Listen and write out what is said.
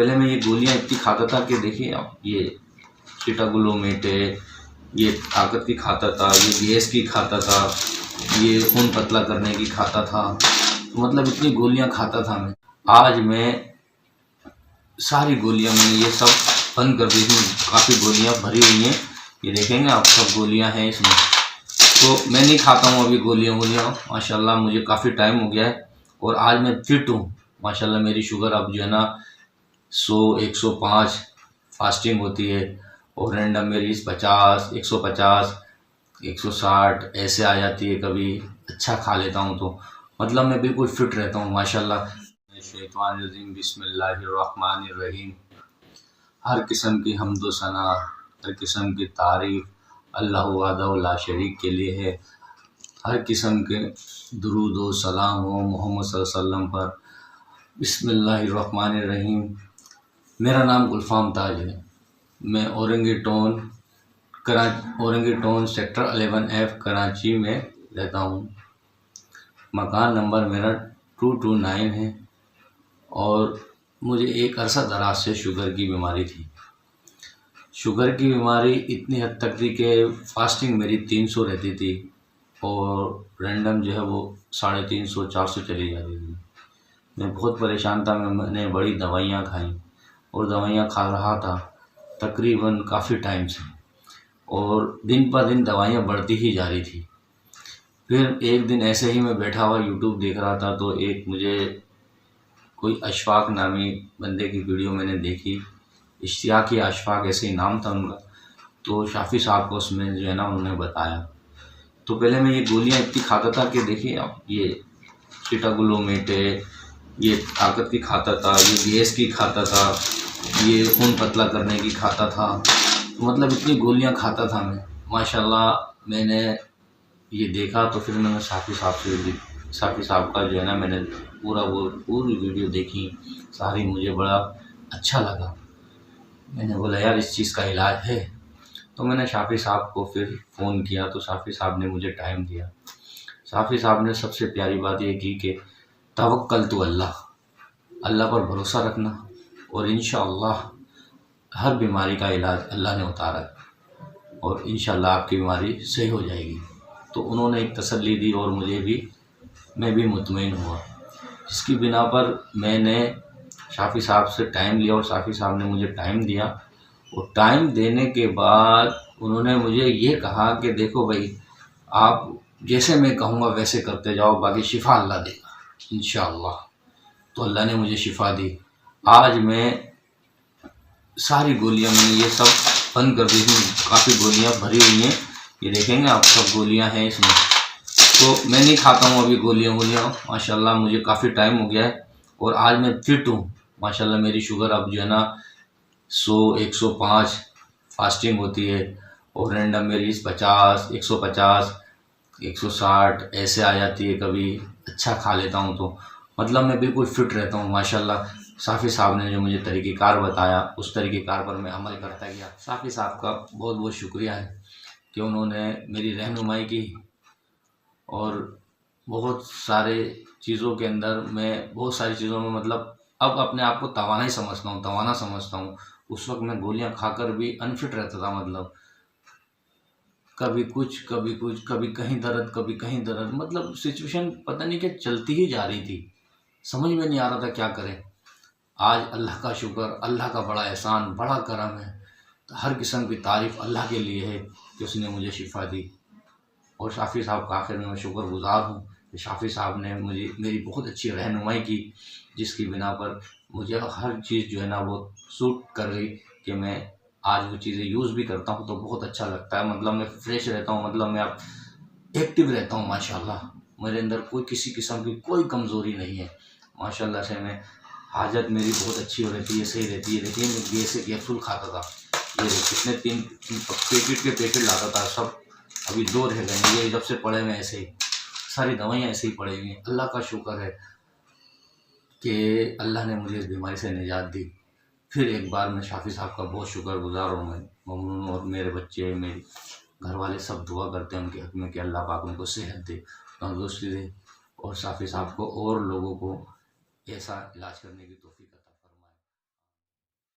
पहले मैं ये गोलियां इतनी खाता था कि देखिए आप, ये सीटागुलोमेट है, ये ताकत की खाता था, ये गैस की खाता था, ये खून पतला करने की खाता था। तो मतलब इतनी गोलियां खाता था मैं। आज मैं सारी गोलियां मैंने ये सब बंद कर दी थी। काफ़ी गोलियां भरी हुई हैं, ये देखेंगे आप, सब गोलियां हैं इसमें। तो मैं नहीं खाता हूँ अभी गोलियां माशाल्लाह मुझे काफ़ी टाइम हो गया है और आज मैं फिट हूँ माशाल्लाह। मेरी शुगर अब जो है ना 100-105 फास्टिंग होती है और रैंडम मेरी 50, 150, 160 ऐसे आ जाती है। कभी अच्छा खा लेता हूँ तो मतलब मैं बिल्कुल फिट रहता हूँ माशाल्लाह। शैतानिर्रजीम, बिस्मिल्लाहिर्रहमानिर्रहीम। हर किस्म की हम्दो सना, हर किस्म की तारीफ़ अल्लाह वहदहु ला शरीक के लिए है। हर किस्म के दुरूद व सलाम हो मोहम्मद सल्लल्लाहु अलैहि वसल्लम पर। बिस्मिल्लाहिर्रहमानिर्रहीम। मेरा नाम गुलफाम ताज है। मैं औरंगीटोन सेक्टर 11F कराची में रहता हूँ। मकान नंबर मेरा 229 है और मुझे एक अरसा दराज से शुगर की बीमारी थी। शुगर की बीमारी इतनी हद तक थी कि फास्टिंग मेरी 300 रहती थी और रैंडम जो है वो 350-400 चली जाती थी। मैं बहुत परेशान था। मैंने बड़ी दवाइयाँ खाई और दवाइयाँ खा रहा था तकरीबन काफ़ी टाइम से और दिन पर दिन दवाइयाँ बढ़ती ही जा रही थी। फिर एक दिन ऐसे ही मैं बैठा हुआ यूट्यूब देख रहा था तो एक मुझे कोई अशफाक नामी बंदे की वीडियो मैंने देखी। इश्तियाक या अशफाक ऐसे ही नाम था उनका। तो शाफ़ी साहब को उसमें जो है ना उन्होंने बताया। तो पहले मैं ये गोलियां इतनी खाता था कि देखिए आप, ये सीटागुलोमेट है, ये ताकत की खाता था, ये गैस की खाता था, ये खून पतला करने की खाता था। तो मतलब इतनी गोलियां खाता था मैं माशाल्लाह। मैंने ये देखा तो फिर मैंने साफ़ी साहब का जो है ना मैंने पूरी वीडियो देखी सारी। मुझे बड़ा अच्छा लगा। मैंने बोला यार इस चीज़ का इलाज है। तो मैंने शाफ़ी साहब को फिर फ़ोन किया तो शाफ़ी साहब ने मुझे टाइम दिया। शाफ़ी साहब ने सबसे प्यारी बात ये की कि तवक्कल तो अल्लाह, अल्लाह पर भरोसा रखना और इंशाअल्लाह हर बीमारी का इलाज अल्लाह ने उतारा है और इंशाअल्लाह आपकी बीमारी सही हो जाएगी। तो उन्होंने एक तसल्ली दी और मैं भी मुतमईन हुआ। जिसकी बिना पर मैंने शाफ़ी साहब से टाइम लिया और शाफ़ी साहब ने मुझे टाइम दिया और टाइम देने के बाद उन्होंने मुझे ये कहा कि देखो भाई, आप जैसे मैं कहूँगा वैसे करते जाओ, बाकी शिफ़ा अल्लाह देगा इंशाअल्लाह। तो अल्लाह ने मुझे शिफ़ा दी। आज मैं सारी गोलियां मैंने ये सब बंद कर दी थी। काफ़ी गोलियां भरी हुई हैं, ये देखेंगे आप, सब गोलियां हैं इसमें। तो मैं नहीं खाता हूँ अभी गोलियां माशाल्लाह मुझे काफ़ी टाइम हो गया है और आज मैं फिट हूँ माशाल्लाह। मेरी शुगर अब जो है ना 100-105 फास्टिंग होती है और रैंडम मेरी 50, 150, 160 ऐसे आ जाती है। कभी अच्छा खा लेता हूँ तो मतलब मैं बिल्कुल फिट रहता हूँ माशाल्लाह। साफ़ी साहब ने जो मुझे तरीक़ेकार बताया उस तरीक़ेकार पर मैं अमल करता गया। साफ़ी साहब का बहुत बहुत शुक्रिया है कि उन्होंने मेरी रहनुमाई की और बहुत सारे चीज़ों के अंदर मैं बहुत सारी चीज़ों में मतलब अब अपने आप को तवाना समझता हूँ। उस वक्त मैं गोलियां खाकर भी अनफिट रहता था। मतलब कभी कुछ कभी कहीं दर्द, कभी कहीं दर्द, मतलब सिचुएशन पता नहीं क्या चलती ही जा रही थी। समझ में नहीं आ रहा था क्या करें। आज अल्लाह का शुक्र, अल्लाह का बड़ा एहसान, बड़ा करम है। तो हर किस्म की तारीफ़ अल्लाह के लिए है कि उसने मुझे शिफ़ा दी और शाफ़ी साहब का आखिर में मैं शुक्रगुज़ार हूँ कि शाफ़ी साहब ने मुझे मेरी बहुत अच्छी रहनुमाई की, जिसकी बिना पर मुझे हर चीज़ जो है ना वो सूट कर गई कि मैं आज वो चीज़ें यूज़ भी करता हूँ तो बहुत अच्छा लगता है। मतलब मैं फ्रेश रहता हूँ, मतलब मैं अब एक्टिव रहता हूँ माशाल्लाह। मेरे अंदर कोई किसी किस्म की कोई कमज़ोरी नहीं है माशाल्लाह से। मैं हाजत मेरी बहुत अच्छी हो रहती है, सही रहती है। देखिए मैं गैस से कैप्सूल खाता था, ये कितने 3 पैकेट के पैकेट लाता था, सब अभी 2 रह गए हैं। ये जब से पड़े हुए ऐसे ही सारी दवाइयाँ ऐसे ही पड़ी हुई हैं। अल्लाह का शुक्र है कि अल्लाह ने मुझे इस बीमारी से निजात दी। फिर एक बार मैं शाफ़ी साहब का बहुत शुक्रगुज़ार हूँ। मैं मम्मी और मेरे बच्चे, मेरे घर वाले सब दुआ करते हैं उनके हक़ में कि अल्लाह पाक उनको सेहत दे, तंदुरुस्ती दे और शाफ़ी साहब को और लोगों को ऐसा इलाज करने की तौफ़ीक